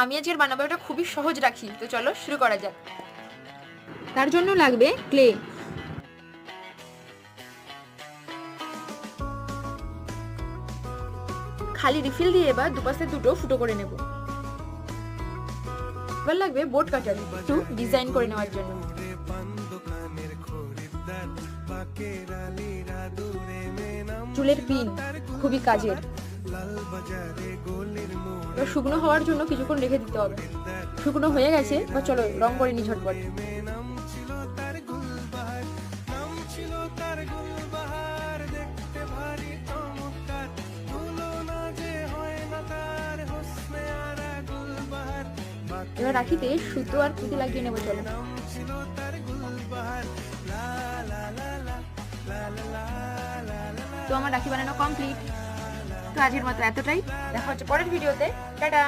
আমি আজকের বানাবো এটা খুবই সহজ রাখি, তো চলো শুরু করা যাক। তার জন্য লাগবে ক্লে। খালি রিফিল দিয়ে এবার দুপাশে দুটো ফুটো করে নেব। এবার লাগবে বোর্ড কাটার, একটু ডিজাইন করে নেওয়ার জন্য। চুলের পিন খুবই কাজের। এবার শুকনো হওয়ার জন্য কিছুক্ষণ রেখে দিতে হবে। শুকনো হয়ে গেছে, এবার চলো রং করে নি ঝটপট। এবার রাখিতে সুতো আর পুঁতি লাগিয়ে নেবো, চলো। তো আমার রাখি বানানো কমপ্লিট। তো আজকের মতো এতটাই, দেখা হচ্ছে পরের ভিডিওতে। টাটা।